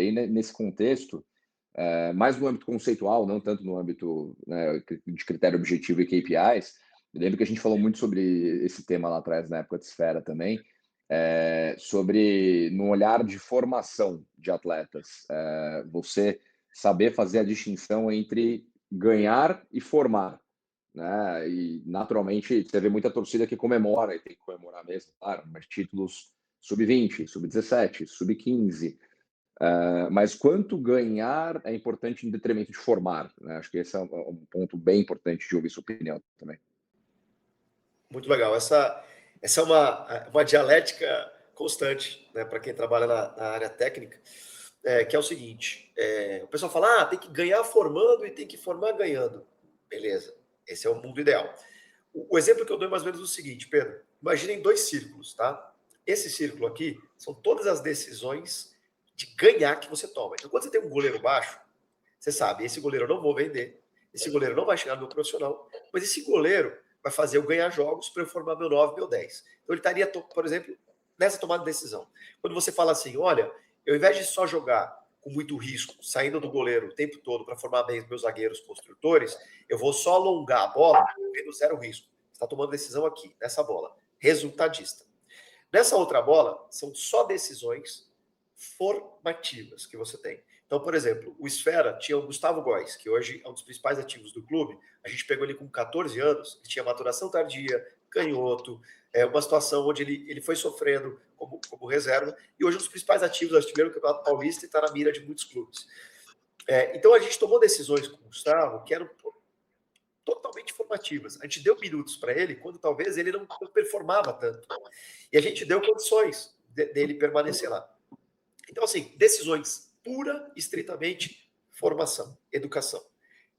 aí nesse contexto, mais no âmbito conceitual, não tanto no âmbito, né, de critério objetivo e KPIs. Eu lembro que a gente falou muito sobre esse tema lá atrás, na época de Esfera também, sobre no olhar de formação de atletas, você saber fazer a distinção entre ganhar e formar, né? E naturalmente você vê muita torcida que comemora, e tem que comemorar mesmo, claro, mas títulos sub-20, sub-17, sub-15. Mas quanto ganhar é importante em detrimento de formar, né? Acho que esse é um ponto bem importante de ouvir sua opinião também. Muito legal. Essa é uma dialética constante, né, para quem trabalha na área técnica, que é o seguinte: o pessoal fala, tem que ganhar formando e tem que formar ganhando. Beleza, esse é o mundo ideal. O exemplo que eu dou é mais ou menos o seguinte, Pedro: imaginem 2 círculos, tá? Esse círculo aqui são todas as decisões de ganhar que você toma. Então, quando você tem um goleiro baixo, você sabe, esse goleiro eu não vou vender, esse goleiro não vai chegar no meu profissional, mas esse goleiro vai fazer eu ganhar jogos para eu formar meu 9, meu 10. Então ele estaria, por exemplo, nessa tomada de decisão. Quando você fala assim, olha, eu, ao invés de só jogar com muito risco, saindo do goleiro o tempo todo para formar bem os meus zagueiros construtores, eu vou só alongar a bola, tendo 0 risco. Você está tomando decisão aqui, nessa bola. Resultadista. Nessa outra bola, são só decisões formativas que você tem. Então, por exemplo, o Esfera tinha o Gustavo Góes, que hoje é um dos principais ativos do clube. A gente pegou ele com 14 anos, ele tinha maturação tardia, canhoto, uma situação onde ele foi sofrendo como reserva, e hoje é um dos principais ativos, artilheiro do Campeonato Paulista, e está na mira de muitos clubes. Então, a gente tomou decisões com o Gustavo que eram totalmente formativas. A gente deu minutos para ele quando talvez ele não performava tanto. E a gente deu condições dele permanecer lá. Então, assim, decisões pura, estritamente formação, educação.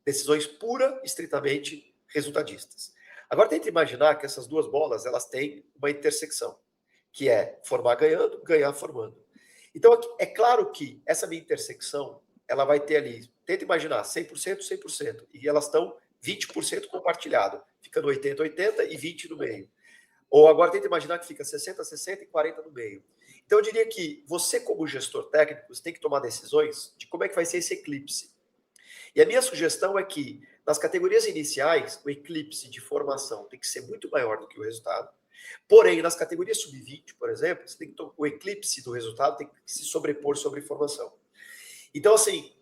Decisões pura, estritamente resultadistas. Agora, tenta imaginar que essas duas bolas, elas têm uma intersecção, que é formar ganhando, ganhar formando. Então, é claro que essa minha intersecção, ela vai ter ali, tenta imaginar, 100%, 100%, e elas estão 20% compartilhado, fica no 80, 80 e 20 no meio. Ou agora tenta imaginar que fica 60, 60 e 40 no meio. Então eu diria que você, como gestor técnico, você tem que tomar decisões de como é que vai ser esse eclipse. E a minha sugestão é que, nas categorias iniciais, o eclipse de formação tem que ser muito maior do que o resultado. Porém, nas categorias sub-20, por exemplo, você tem que o eclipse do resultado tem que se sobrepor sobre formação. Então, assim,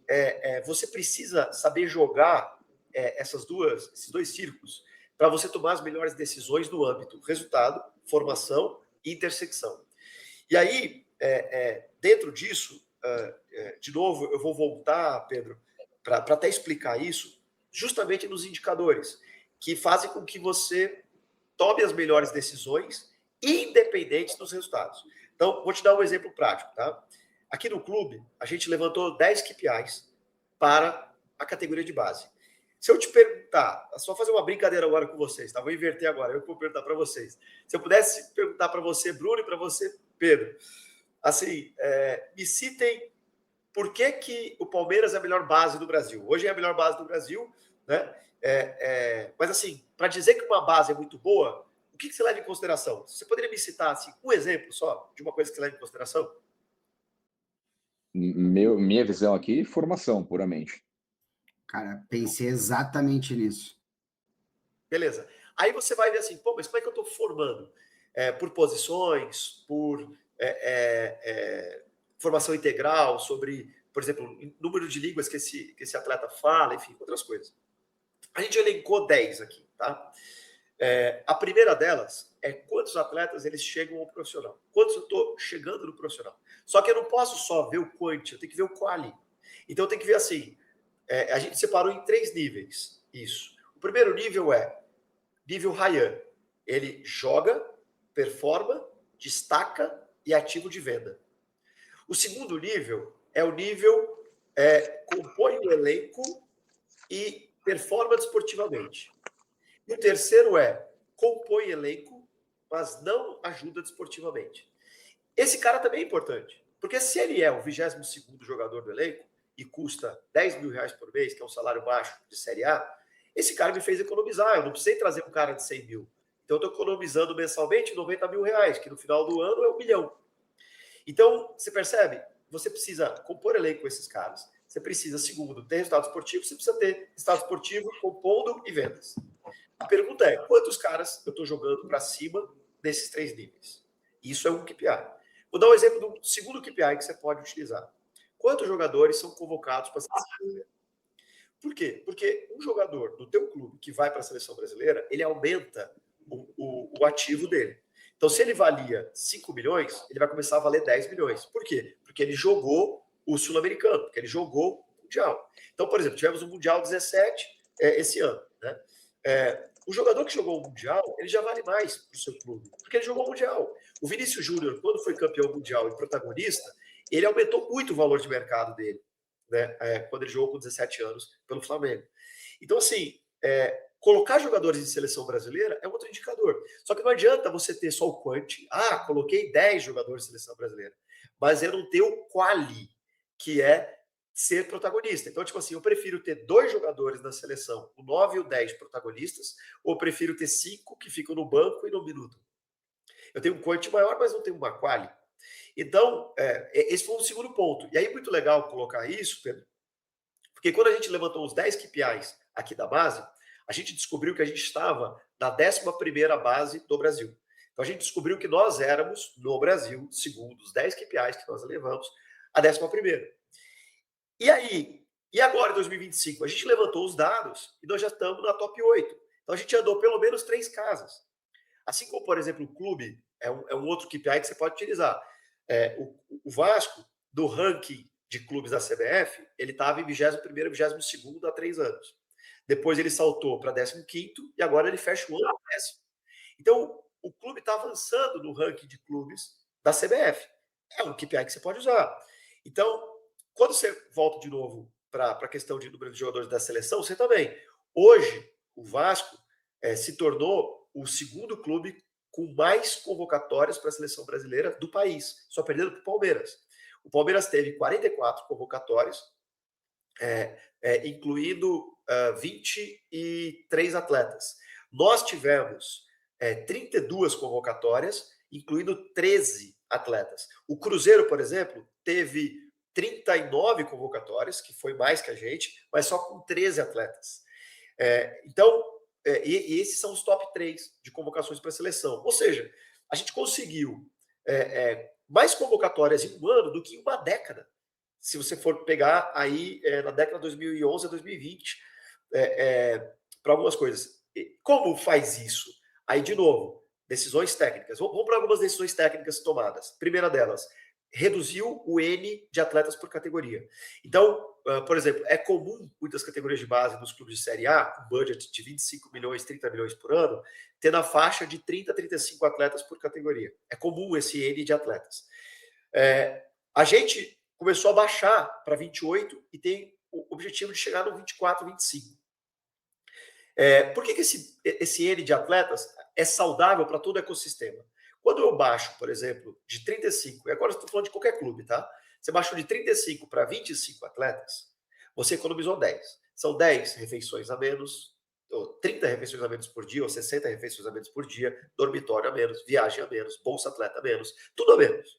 você precisa saber jogar esses 2 círculos para você tomar as melhores decisões no âmbito resultado, formação e intersecção. E aí, dentro disso, de novo, eu vou voltar, Pedro, para até explicar isso, justamente nos indicadores, que fazem com que você tome as melhores decisões, independentes dos resultados. Então, vou te dar um exemplo prático, tá? Aqui no clube, a gente levantou 10 KPIs para a categoria de base. Se eu te perguntar, só fazer uma brincadeira agora com vocês, tá? Vou inverter agora, eu vou perguntar para vocês. Se eu pudesse perguntar para você, Bruno, e para você, Pedro, assim, me citem por que o Palmeiras é a melhor base do Brasil. Hoje é a melhor base do Brasil, né? Mas assim, para dizer que uma base é muito boa, o que você leva em consideração? Você poderia me citar assim, um exemplo só de uma coisa que você leva em consideração? Minha visão aqui, formação, puramente. Cara, pensei exatamente nisso. Beleza. Aí você vai ver assim, pô, mas como é que eu estou formando? Por posições, por formação integral, sobre, por exemplo, número de línguas que esse atleta fala, enfim, outras coisas. A gente elencou 10 aqui, tá? A primeira delas é quantos atletas eles chegam ao profissional. Quantos eu estou chegando no profissional. Só que eu não posso só ver o quanti, eu tenho que ver o quali. Então eu tenho que ver assim, a gente separou em 3 níveis isso. O primeiro nível é nível Ryan. Ele joga, performa, destaca e é ativo de venda. O segundo nível é o nível compõe o elenco e performa desportivamente. E o terceiro compõe elenco, mas não ajuda desportivamente. Esse cara também é importante, porque se ele é o 22º jogador do elenco e custa R$10.000 por mês, que é um salário baixo de Série A, esse cara me fez economizar. Eu não precisei trazer um cara de 100 mil. Então eu estou economizando mensalmente R$90.000, que no final do ano é R$1 milhão. Então, você percebe? você precisa compor elenco com esses caras. Você precisa, segundo, ter resultado esportivo, você precisa ter estado esportivo compondo e vendas. A pergunta é, quantos caras eu estou jogando para cima desses 3 níveis? Isso é um KPI. Vou dar um exemplo do segundo KPI que você pode utilizar. Quantos jogadores são convocados para a seleção brasileira? Por quê? Porque um jogador do teu clube que vai para a seleção brasileira, ele aumenta o ativo dele. Então, se ele valia 5 milhões, ele vai começar a valer 10 milhões. Por quê? Porque ele jogou o Sul-Americano, porque ele jogou o Mundial. Então, por exemplo, tivemos o Mundial 17 esse ano, né? O jogador que jogou o Mundial, ele já vale mais para o seu clube, porque ele jogou o Mundial. O Vinícius Júnior, quando foi campeão mundial e protagonista, ele aumentou muito o valor de mercado dele, né? Quando ele jogou com 17 anos pelo Flamengo. Então, assim, colocar jogadores em seleção brasileira é outro indicador. Só que não adianta você ter só o quanti. Coloquei 10 jogadores em seleção brasileira, mas eu não ter o quali, que é ser protagonista. Então, tipo assim, eu prefiro ter 2 jogadores na seleção, o 9 e o 10 protagonistas, ou eu prefiro ter 5 que ficam no banco e no minuto. Eu tenho um quanti maior, mas não tenho uma quali. Então, esse foi um segundo ponto. E aí, muito legal colocar isso, Pedro, porque quando a gente levantou os 10 KPIs aqui da base, a gente descobriu que a gente estava na 11ª base do Brasil. Então, a gente descobriu que nós éramos, no Brasil, segundo os 10 KPIs que nós levamos, a 11ª. E aí, e agora em 2025? A gente levantou os dados e nós já estamos na top 8. Então, a gente andou pelo menos 3 casas. Assim como, por exemplo, o clube é um outro KPI que você pode utilizar. O Vasco, do ranking de clubes da CBF, ele estava em 21º, 22º há 3 anos. Depois ele saltou para 15º e agora ele fecha o ano 10º. Então, o clube está avançando no ranking de clubes da CBF. É um KPI que você pode usar. Então, quando você volta de novo para a questão de número de jogadores da seleção, você também. Hoje, o Vasco se tornou o segundo clube com mais convocatórias para a seleção brasileira do país, só perdendo para o Palmeiras. O Palmeiras teve 44 convocatórias, incluindo 23 atletas. Nós tivemos 32 convocatórias, incluindo 13 atletas. O Cruzeiro, por exemplo, teve 39 convocatórias, que foi mais que a gente, mas só com 13 atletas. Então, e esses são os top 3 de convocações para a seleção. Ou seja, a gente conseguiu mais convocatórias em um ano do que em uma década. Se você for pegar aí na década de 2011 a 2020, para algumas coisas. Como faz isso? Aí, de novo, decisões técnicas. Vamos para algumas decisões técnicas tomadas. Primeira delas, reduziu o N de atletas por categoria. Então, por exemplo, é comum muitas categorias de base nos clubes de Série A, com budget de 25 milhões, 30 milhões por ano, ter na faixa de 30 a 35 atletas por categoria. É comum esse N de atletas. A gente começou a baixar para 28 e tem o objetivo de chegar no 24, 25. Por que esse N de atletas é saudável para todo o ecossistema? Quando eu baixo, por exemplo, de 35, e agora eu estou falando de qualquer clube, tá? Você baixou de 35 para 25 atletas, você economizou 10. São 10 refeições a menos, ou 30 refeições a menos por dia, ou 60 refeições a menos por dia, dormitório a menos, viagem a menos, bolsa atleta a menos, tudo a menos.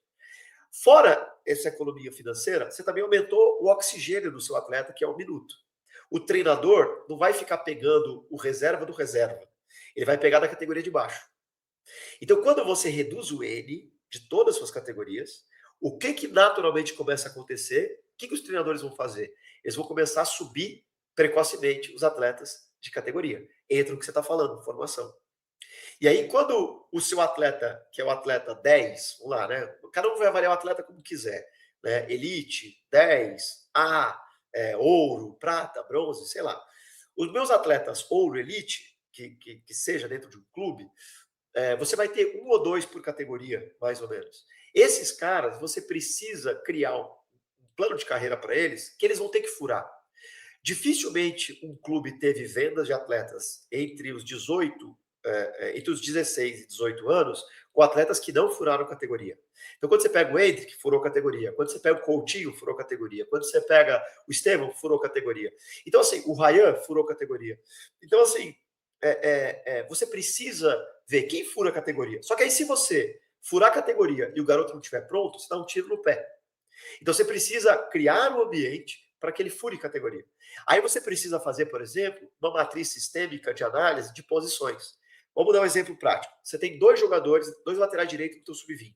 Fora essa economia financeira, você também aumentou o oxigênio do seu atleta, que é 1 minuto. O treinador não vai ficar pegando o reserva do reserva. Ele vai pegar da categoria de baixo. Então, quando você reduz o N de todas as suas categorias, o que naturalmente começa a acontecer? O que os treinadores vão fazer? Eles vão começar a subir precocemente os atletas de categoria. Entra no que você está falando, formação. E aí, quando o seu atleta, que é o atleta 10, vamos lá, né? Cada um vai avaliar o atleta como quiser, né? Elite, 10, A, ouro, prata, bronze, sei lá. Os meus atletas ouro, elite, que seja dentro de um clube, você vai ter 1 ou 2 por categoria, mais ou menos. Esses caras, você precisa criar um plano de carreira para eles, que eles vão ter que furar. Dificilmente um clube teve vendas de atletas entre os 16 e 18 anos, com atletas que não furaram categoria. Então, quando você pega o Hendrick, furou categoria. Quando você pega o Coutinho, furou categoria. Quando você pega o Estevão, furou categoria. Então, assim, o Ryan furou categoria. Então, assim, você precisa ver quem fura a categoria. Só que aí, se você furar a categoria e o garoto não estiver pronto, você dá um tiro no pé. Então você precisa criar um ambiente para que ele fure categoria. Aí você precisa fazer, por exemplo, uma matriz sistêmica de análise de posições. Vamos dar um exemplo prático. Você tem 2 jogadores, 2 laterais direitos no teu sub-20.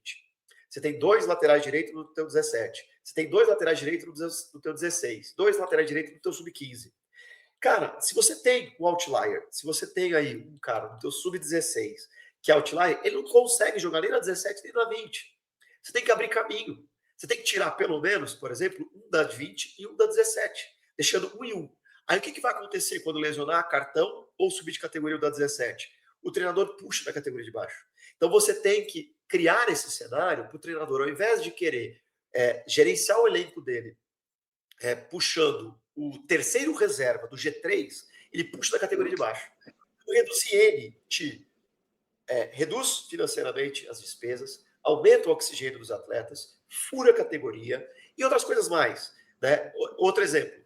Você tem 2 laterais direitos no teu 17. Você tem 2 laterais direitos no teu 16. 2 laterais direitos no teu sub-15. Cara, se você tem um outlier, se você tem aí um cara no teu sub-16 que é outlier, ele não consegue jogar nem na 17 nem na 20. Você tem que abrir caminho. Você tem que tirar pelo menos, por exemplo, um da 20 e um da 17, deixando 1 e 1. Aí o que vai acontecer quando lesionar cartão ou subir de categoria o da 17? O treinador puxa da categoria de baixo. Então você tem que criar esse cenário para o treinador, ao invés de querer gerenciar o elenco dele, puxando o terceiro reserva do G3, ele puxa da categoria de baixo. O reduzir ele te reduz financeiramente as despesas, aumenta o oxigênio dos atletas, fura a categoria e outras coisas mais. Né? Outro exemplo,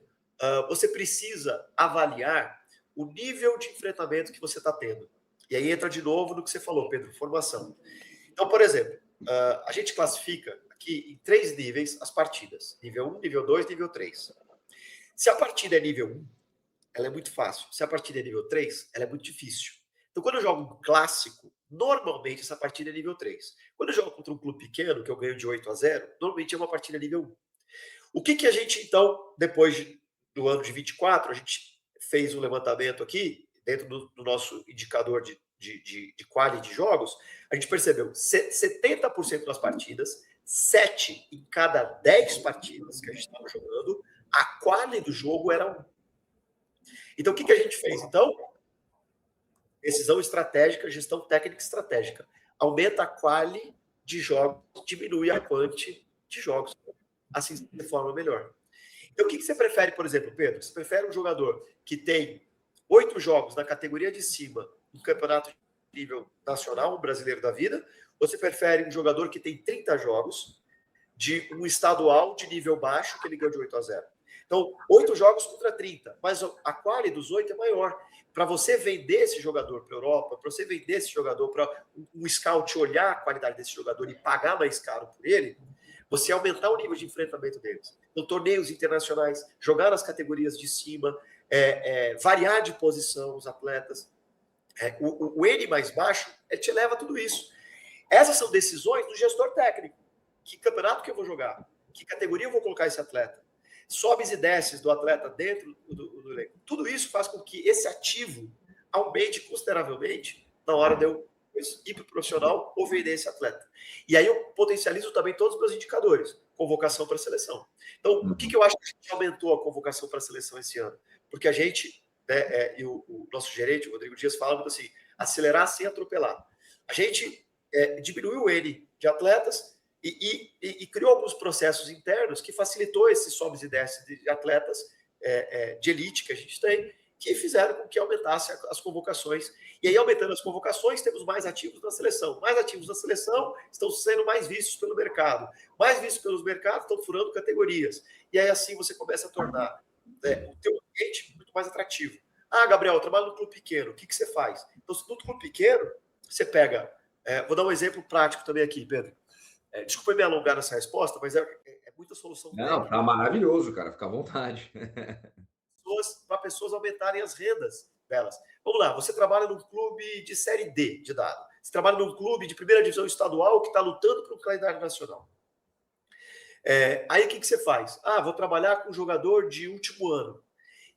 você precisa avaliar o nível de enfrentamento que você está tendo. E aí entra de novo no que você falou, Pedro, formação. Então, por exemplo, a gente classifica aqui em 3 níveis as partidas. Nível 1, nível 2, nível 3. Se a partida é nível 1, ela é muito fácil. Se a partida é nível 3, ela é muito difícil. Então, quando eu jogo um clássico, normalmente essa partida é nível 3. Quando eu jogo contra um clube pequeno, que eu ganho de 8-0, normalmente é uma partida nível 1. O que a gente, então, depois do ano de 24, a gente fez um levantamento aqui, dentro do nosso indicador de quali de jogos, a gente percebeu 70% das partidas, 7 em cada 10 partidas que a gente estava jogando, a quali do jogo era 1. Então, o que a gente fez? Então, decisão estratégica, gestão técnica estratégica. Aumenta a quali de jogos, diminui a quanti de jogos. Assim, de forma melhor. Então, o que você prefere, por exemplo, Pedro? Você prefere um jogador que tem 8 jogos na categoria de cima no campeonato de nível nacional, um brasileiro da vida, ou você prefere um jogador que tem 30 jogos de um estadual de nível baixo que ele ganhou de 8-0? Então, 8 jogos contra 30, mas a quali dos 8 é maior. Para você vender esse jogador para a Europa, para você vender esse jogador, para um scout olhar a qualidade desse jogador e pagar mais caro por ele, você aumentar o nível de enfrentamento deles. Então, torneios internacionais, jogar nas categorias de cima, variar de posição os atletas. O N mais baixo, ele te leva a tudo isso. Essas são decisões do gestor técnico. Que campeonato que eu vou jogar? Que categoria eu vou colocar esse atleta? Sobes e desces do atleta dentro do elenco. Tudo isso faz com que esse ativo aumente consideravelmente na hora de eu ir para o profissional ou vender esse atleta. E aí eu potencializo também todos os meus indicadores. Convocação para a seleção. Então, o que eu acho que a gente aumentou a convocação para a seleção esse ano? Porque a gente, e o nosso gerente, o Rodrigo Dias, fala muito assim, acelerar sem atropelar. A gente diminuiu o N de atletas e criou alguns processos internos que facilitou esses sobes e desces de atletas de elite que a gente tem, que fizeram com que aumentasse as convocações. E aí, aumentando as convocações, temos mais ativos na seleção. Mais ativos na seleção estão sendo mais vistos pelo mercado. Mais vistos pelos mercados estão furando categorias. E aí, assim, você começa a tornar o teu ambiente muito mais atrativo. Ah, Gabriel, eu trabalho no clube pequeno. O que você faz? Então, no clube pequeno, você pega... vou dar um exemplo prático também aqui, Pedro. Desculpa me alongar nessa resposta, mas é muita solução. Não, tá maravilhoso, cara. Fica à vontade. Para pessoas aumentarem as rendas delas. Vamos lá, você trabalha num clube de Série D de dado. Você trabalha num clube de primeira divisão estadual que está lutando para o calendário nacional. Aí o que você faz? Vou trabalhar com um jogador de último ano.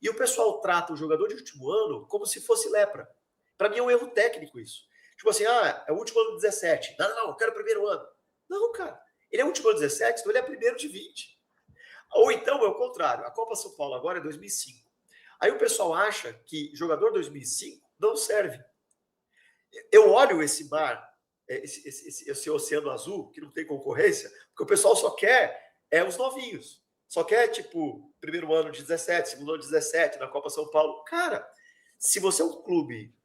E o pessoal trata o jogador de último ano como se fosse lepra. Para mim é um erro técnico isso. Tipo assim, é o último ano de 17. Não, eu quero o primeiro ano. Não, cara. Ele é o último ano de 17, então ele é primeiro de 20. Ou então é o contrário. A Copa São Paulo agora é 2005. Aí o pessoal acha que jogador 2005 não serve. Eu olho esse mar, esse oceano azul, que não tem concorrência, porque o pessoal só quer os novinhos. Só quer, tipo, primeiro ano de 17, segundo ano de 17, na Copa São Paulo. Cara, se você é um clube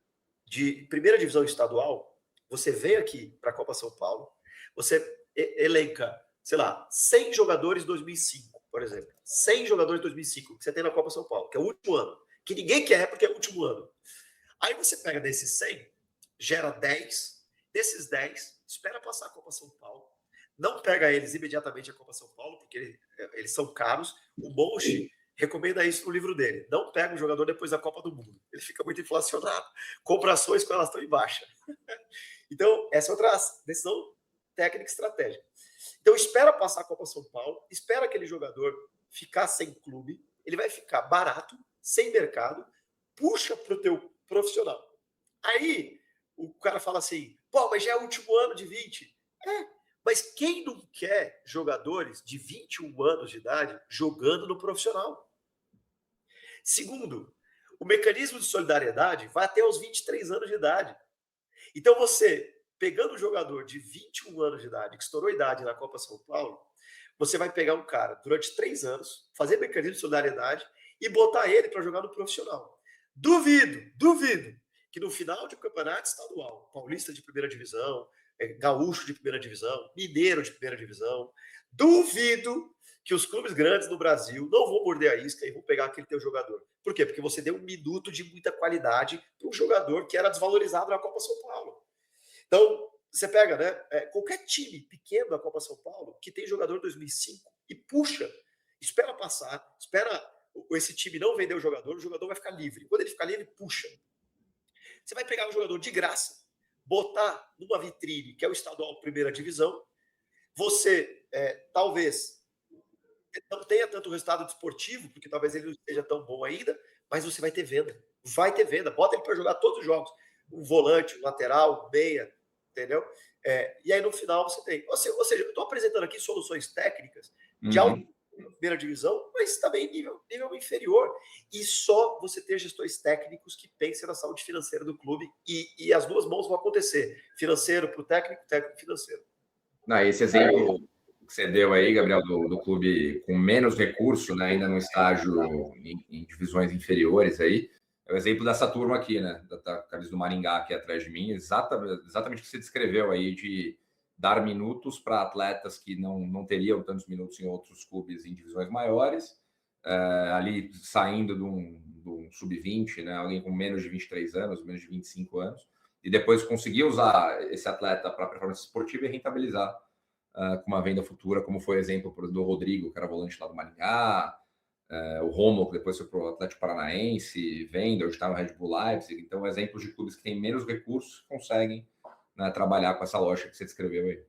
de primeira divisão estadual, você vem aqui para a Copa São Paulo, você elenca, sei lá, 100 jogadores de 2005, por exemplo. 100 jogadores de 2005 que você tem na Copa São Paulo, que é o último ano. Que ninguém quer porque é o último ano. Aí você pega desses 100, gera 10. Desses 10, espera passar a Copa São Paulo. não pega eles imediatamente a Copa São Paulo, porque eles são caros. O Monchi recomenda isso no livro dele. Não pega um jogador depois da Copa do Mundo. Ele fica muito inflacionado. Compra ações quando elas estão em baixa. Então, essa é outra decisão técnica e estratégica. Então, espera passar a Copa São Paulo, espera aquele jogador ficar sem clube, ele vai ficar barato, sem mercado, puxa para o teu profissional. Aí, o cara fala assim, pô, mas já é o último ano de 20. Mas quem não quer jogadores de 21 anos de idade jogando no profissional? Segundo, o mecanismo de solidariedade vai até os 23 anos de idade. Então, você, pegando um jogador de 21 anos de idade, que estourou a idade na Copa São Paulo, você vai pegar um cara durante 3 anos, fazer mecanismo de solidariedade e botar ele para jogar no profissional. Duvido que no final de um campeonato estadual, paulista de primeira divisão, gaúcho de primeira divisão, mineiro de primeira divisão, duvido que os clubes grandes no Brasil não vão morder a isca e vão pegar aquele teu jogador. Por quê? Porque você deu um minuto de muita qualidade para um jogador que era desvalorizado na Copa São Paulo. Então, você pega, né? Qualquer time pequeno da Copa São Paulo que tem jogador 2005 e puxa, espera passar, espera esse time não vender o jogador vai ficar livre. Quando ele ficar livre, puxa. Você vai pegar um jogador de graça, botar numa vitrine, que é o estadual primeira divisão, você talvez não tenha tanto resultado desportivo, porque talvez ele não esteja tão bom ainda, mas você vai ter venda. Vai ter venda. Bota ele para jogar todos os jogos. Um volante, um lateral, um meia, entendeu? E aí no final você tem. Ou seja, eu estou apresentando aqui soluções técnicas de alta primeira divisão, mas também nível inferior. E só você ter gestores técnicos que pensem na saúde financeira do clube e as duas mãos vão acontecer. Financeiro para o técnico, técnico financeiro. Esse exemplo que você deu aí, Gabriel, do clube com menos recurso, né, ainda no estágio em divisões inferiores aí, é o exemplo dessa turma aqui, né, da Caris do Maringá, aqui atrás de mim, exatamente o que você descreveu aí, de dar minutos para atletas que não teriam tantos minutos em outros clubes em divisões maiores, ali saindo de um sub-20, né, alguém com menos de 23 anos, menos de 25 anos, e depois conseguir usar esse atleta para performance esportiva e rentabilizar com uma venda futura, como foi o exemplo do Rodrigo, que era volante lá do Maringá, o Romulo, que depois foi para o Atlético Paranaense, venda, hoje está no Red Bull Leipzig. Então, exemplos de clubes que têm menos recursos conseguem, né, trabalhar com essa lógica que você descreveu aí.